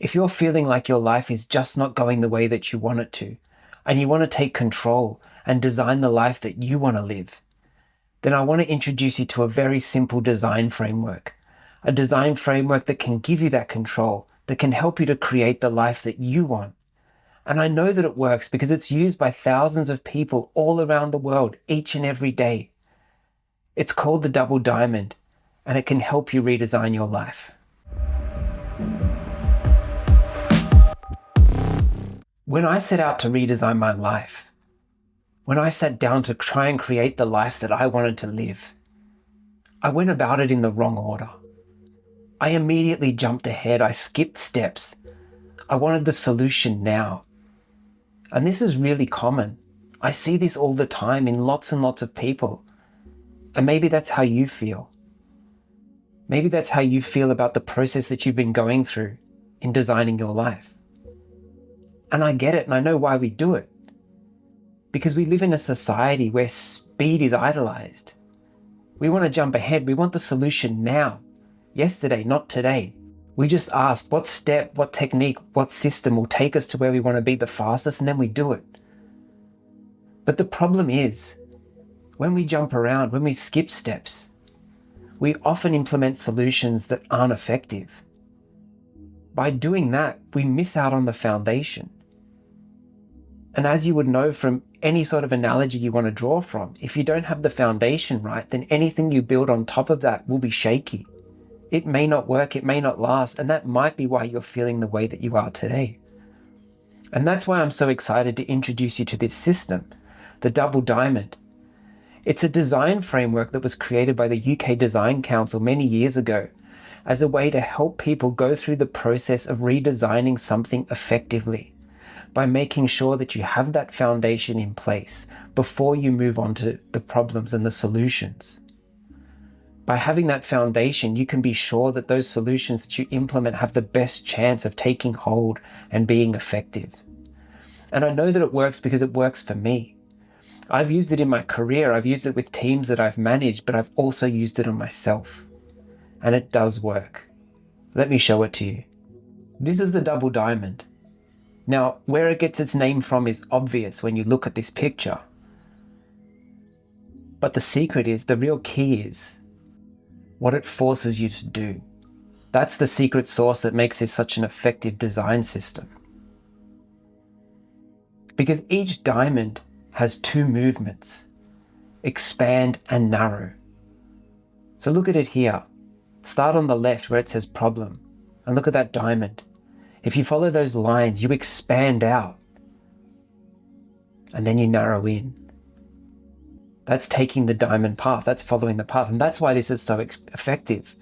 If you're feeling like your life is just not going the way that you want it to, and you want to take control and design the life that you want to live, then I want to introduce you to a very simple design framework. A design framework that can give you that control, that can help you to create the life that you want. And I know that it works because it's used by thousands of people all around the world each and every day. It's called the double diamond, and it can help you redesign your life. When I set out to redesign my life, when I sat down to try and create the life that I wanted to live, I went about it in the wrong order. I immediately jumped ahead. I skipped steps. I wanted the solution now. And this is really common. I see this all the time in lots and lots of people. And maybe that's how you feel. Maybe that's how you feel about the process that you've been going through in designing your life. And I get it, and I know why we do it. Because we live in a society where speed is idolized. We want to jump ahead. We want the solution now. Yesterday, not today. We just ask what step, what technique, what system will take us to where we want to be the fastest, and then we do it. But the problem is, when we jump around, when we skip steps, we often implement solutions that aren't effective. By doing that, we miss out on the foundation. And as you would know from any sort of analogy you want to draw from, if you don't have the foundation right, then anything you build on top of that will be shaky. It may not work, it may not last, and that might be why you're feeling the way that you are today. And that's why I'm so excited to introduce you to this system, the double diamond. It's a design framework that was created by the UK Design Council many years ago as a way to help people go through the process of redesigning something effectively by making sure that you have that foundation in place before you move on to the problems and the solutions. By having that foundation, you can be sure that those solutions that you implement have the best chance of taking hold and being effective. And I know that it works because it works for me. I've used it in my career, I've used it with teams that I've managed, but I've also used it on myself. And it does work. Let me show it to you. This is the double diamond. Now, where it gets its name from is obvious when you look at this picture. But the secret is, the real key is, what it forces you to do. That's the secret sauce that makes this such an effective design system. Because each diamond has two movements, expand and narrow. So look at it here. Start on the left where it says problem, and look at that diamond. If you follow those lines, you expand out, and then you narrow in. That's taking the diamond path, that's following the path, and that's why this is so effective.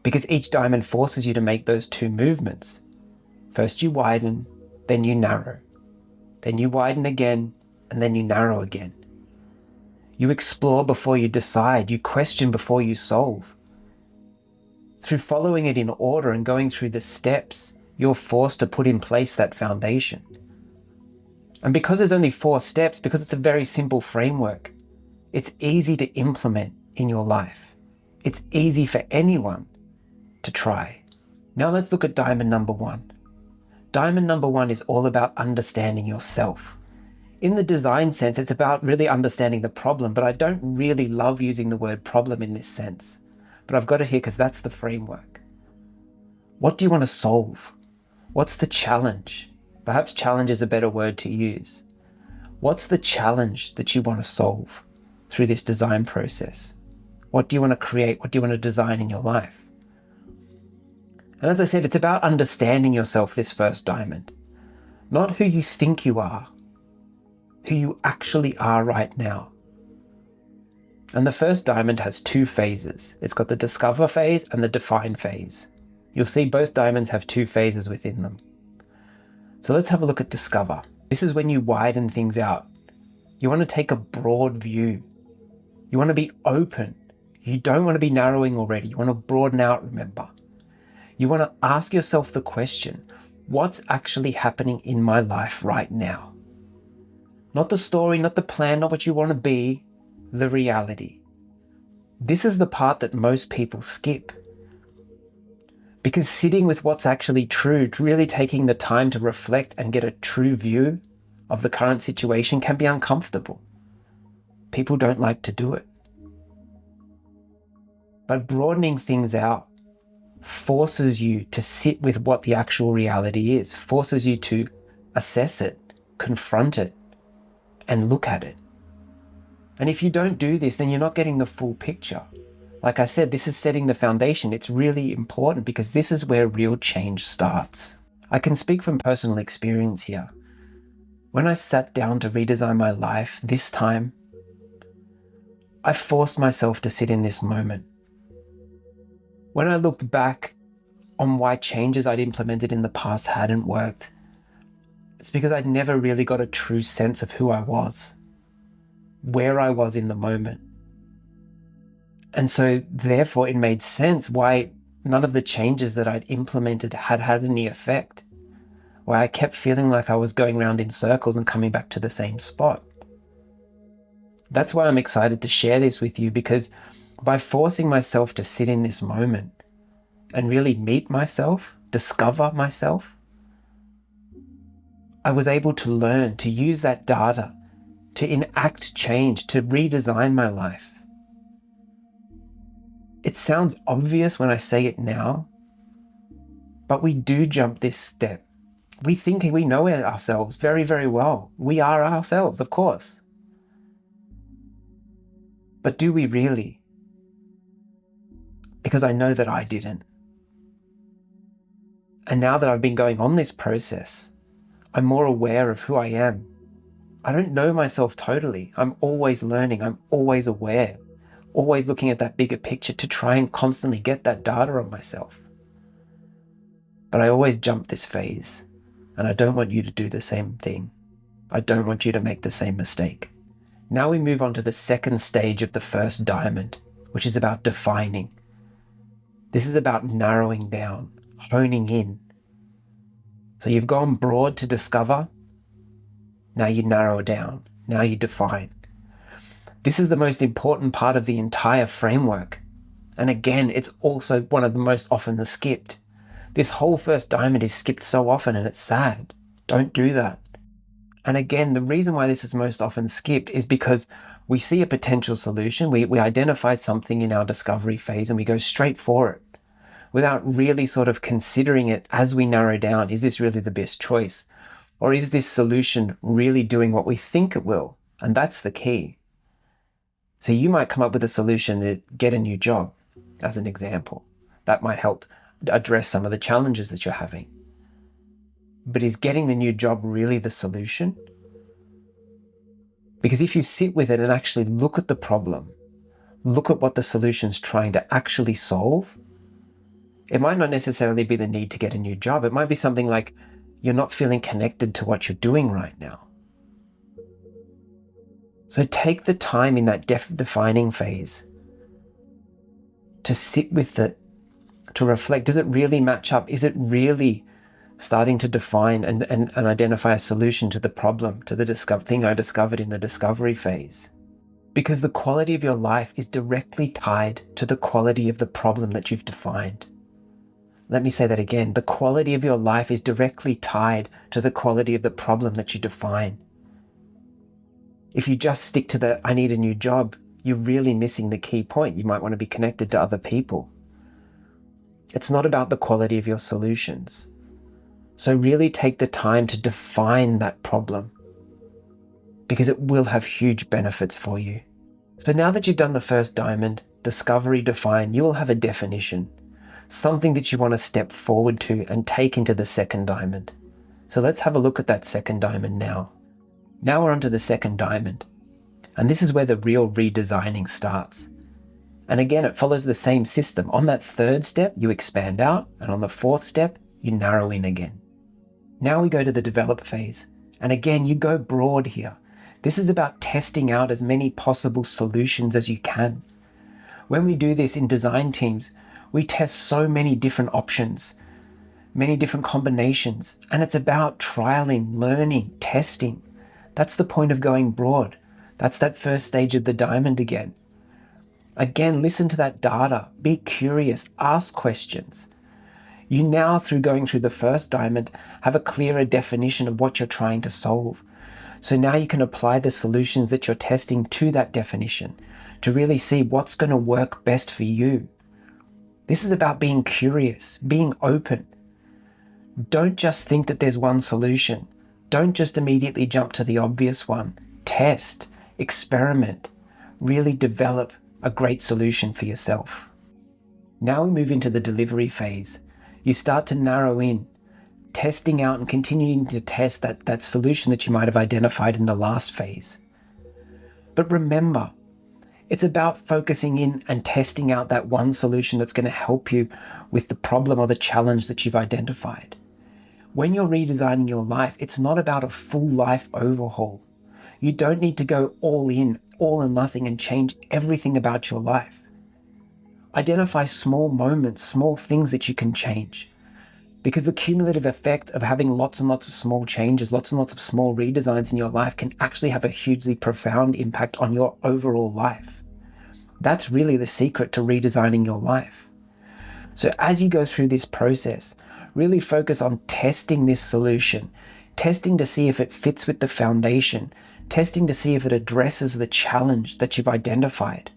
Because each diamond forces you to make those two movements. First you widen, then you narrow. Then you widen again, and then you narrow again. You explore before you decide, you question before you solve. Through following it in order and going through the steps, you're forced to put in place that foundation. And because there's only 4 steps, because it's a very simple framework, it's easy to implement in your life. It's easy for anyone to try. Now let's look at diamond number 1. Diamond number 1 is all about understanding yourself. In the design sense, it's about really understanding the problem, but I don't really love using the word problem in this sense. But I've got it here because that's the framework. What do you want to solve? What's the challenge? Perhaps challenge is a better word to use. What's the challenge that you want to solve through this design process? What do you want to create? What do you want to design in your life? And as I said, it's about understanding yourself, this first diamond. Not who you think you are, who you actually are right now. And the first diamond has 2 phases. It's got the discover phase and the define phase. You'll see both diamonds have 2 phases within them. So let's have a look at discover. This is when you widen things out. You want to take a broad view. You want to be open. You don't want to be narrowing already. You want to broaden out, remember. You want to ask yourself the question, what's actually happening in my life right now? Not the story, not the plan, not what you want to be, the reality. This is the part that most people skip. Because sitting with what's actually true, really taking the time to reflect and get a true view of the current situation can be uncomfortable. People don't like to do it. But broadening things out forces you to sit with what the actual reality is, forces you to assess it, confront it, and look at it. And if you don't do this, then you're not getting the full picture. Like I said, this is setting the foundation. It's really important because this is where real change starts. I can speak from personal experience here. When I sat down to redesign my life this time, I forced myself to sit in this moment. When I looked back on why changes I'd implemented in the past hadn't worked, it's because I'd never really got a true sense of who I was, where I was in the moment. And so therefore it made sense why none of the changes that I'd implemented had had any effect, why I kept feeling like I was going around in circles and coming back to the same spot. That's why I'm excited to share this with you, because by forcing myself to sit in this moment and really meet myself, discover myself, I was able to learn to use that data to enact change, to redesign my life. It sounds obvious when I say it now, but we do jump this step. We think we know ourselves very, very well. We are ourselves, of course. But do we really? Because I know that I didn't. And now that I've been going on this process, I'm more aware of who I am. I don't know myself totally. I'm always learning. I'm always aware, always looking at that bigger picture to try and constantly get that data on myself. But I always jump this phase, and I don't want you to do the same thing. I don't want you to make the same mistake. Now we move on to the second stage of the first diamond, which is about defining. This is about narrowing down, honing in. So you've gone broad to discover. Now you narrow down. Now you define. This is the most important part of the entire framework. And again, it's also one of the most often skipped. This whole first diamond is skipped so often, and it's sad. Don't do that. And again, the reason why this is most often skipped is because we see a potential solution. We identify something in our discovery phase and we go straight for it without really sort of considering it as we narrow down. Is this really the best choice? Or is this solution really doing what we think it will? And that's the key. So you might come up with a solution to get a new job, as an example. That might help address some of the challenges that you're having. But is getting the new job really the solution? Because if you sit with it and actually look at the problem, look at what the solution's trying to actually solve, it might not necessarily be the need to get a new job. It might be something like you're not feeling connected to what you're doing right now. So take the time in that defining phase to sit with it, to reflect. Does it really match up? Is it really starting to define and identify a solution to the problem, to the thing I discovered in the discovery phase? Because the quality of your life is directly tied to the quality of the problem that you've defined. Let me say that again. The quality of your life is directly tied to the quality of the problem that you define. If you just stick to the, I need a new job, you're really missing the key point. You might want to be connected to other people. It's not about the quality of your solutions. So really take the time to define that problem, because it will have huge benefits for you. So now that you've done the first diamond, discovery, define, you will have a definition, something that you want to step forward to and take into the second diamond. So let's have a look at that second diamond now. Now we're onto the second diamond, and this is where the real redesigning starts. And again, it follows the same system. On that third step, you expand out, and on the fourth step, you narrow in again. Now we go to the develop phase, and again, you go broad here. This is about testing out as many possible solutions as you can. When we do this in design teams, we test so many different options, many different combinations, and it's about trialing, learning, testing. That's the point of going broad. That's that first stage of the diamond again. Again, listen to that data, be curious, ask questions. You now, through going through the first diamond, have a clearer definition of what you're trying to solve. So now you can apply the solutions that you're testing to that definition to really see what's going to work best for you. This is about being curious, being open. Don't just think that there's one solution. Don't just immediately jump to the obvious one. Test, experiment, really develop a great solution for yourself. Now we move into the delivery phase. You start to narrow in, testing out and continuing to test that solution that you might have identified in the last phase. But remember, it's about focusing in and testing out that one solution that's going to help you with the problem or the challenge that you've identified. When you're redesigning your life, it's not about a full life overhaul. You don't need to go all in, all or nothing, and change everything about your life. Identify small moments, small things that you can change. Because the cumulative effect of having lots and lots of small changes, lots and lots of small redesigns in your life can actually have a hugely profound impact on your overall life. That's really the secret to redesigning your life. So as you go through this process, really focus on testing this solution, testing to see if it fits with the foundation, testing to see if it addresses the challenge that you've identified.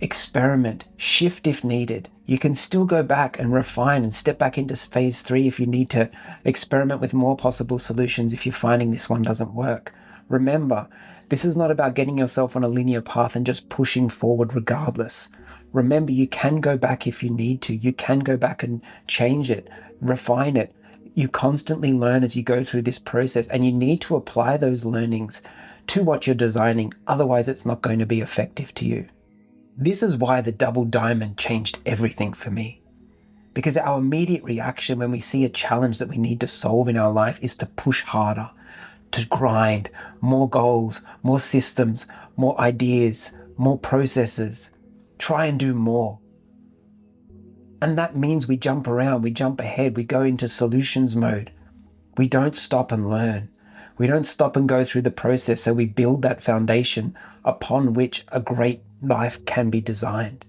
Experiment, shift if needed. You can still go back and refine and step back into phase 3 if you need to experiment with more possible solutions if you're finding this one doesn't work. Remember, this is not about getting yourself on a linear path and just pushing forward regardless. Remember, you can go back if you need to. You can go back and change it, refine it. You constantly learn as you go through this process, and you need to apply those learnings to what you're designing. Otherwise, it's not going to be effective to you. This is why the double diamond changed everything for me. Because our immediate reaction when we see a challenge that we need to solve in our life is to push harder, to grind, more goals, more systems, more ideas, more processes, try and do more. And that means we jump around, we jump ahead, we go into solutions mode. We don't stop and learn. We don't stop and go through the process, so we build that foundation upon which a great life can be designed.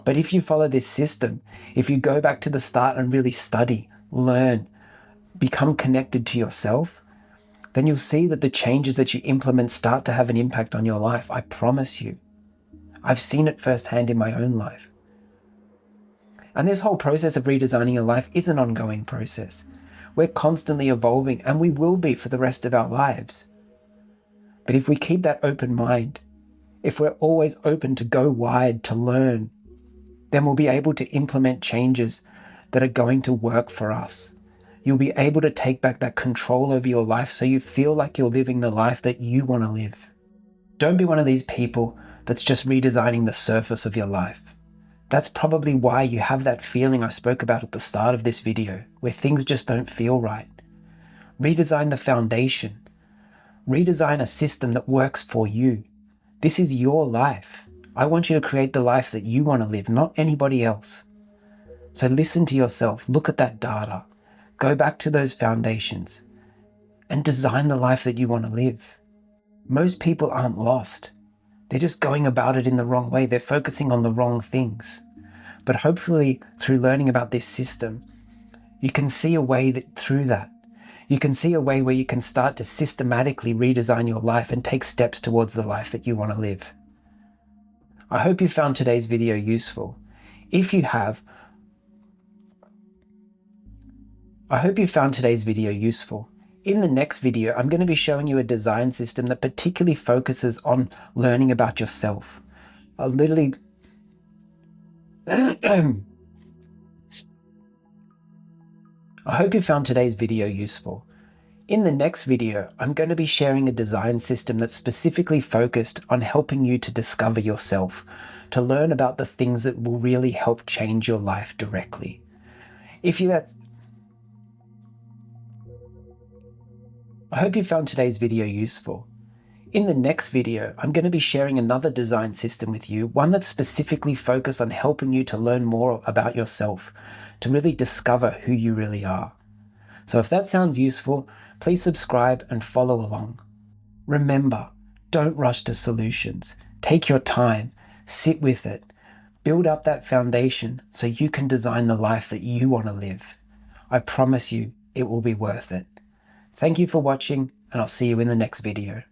But if you follow this system, if you go back to the start and really study, learn, become connected to yourself, then you'll see that the changes that you implement start to have an impact on your life. I promise you. I've seen it firsthand in my own life. And this whole process of redesigning your life is an ongoing process. We're constantly evolving, and we will be for the rest of our lives. But if we keep that open mind, if we're always open to go wide, to learn, then we'll be able to implement changes that are going to work for us. You'll be able to take back that control over your life so you feel like you're living the life that you want to live. Don't be one of these people that's just redesigning the surface of your life. That's probably why you have that feeling I spoke about at the start of this video, where things just don't feel right. Redesign the foundation. Redesign a system that works for you. This is your life. I want you to create the life that you want to live, not anybody else. So listen to yourself, look at that data, go back to those foundations, and design the life that you want to live. Most people aren't lost. They're just going about it in the wrong way. They're focusing on the wrong things. But hopefully, through learning about this system, you can see a way through that. You can see a way where you can start to systematically redesign your life and take steps towards the life that you want to live. I hope you found today's video useful. If you have, I hope you found today's video useful. In the next video, I'm going to be showing you a design system that particularly focuses on learning about yourself. I hope you found today's video useful. In the next video, I'm going to be sharing a design system that's specifically focused on helping you to discover yourself, to learn about the things that will really help change your life directly. I hope you found today's video useful. In the next video, I'm going to be sharing another design system with you, one that's specifically focused on helping you to learn more about yourself, to really discover who you really are. So if that sounds useful, please subscribe and follow along. Remember, don't rush to solutions. Take your time, sit with it, Build up that foundation so you can design the life that you want to live. I promise you, it will be worth it. Thank you for watching, and I'll see you in the next video.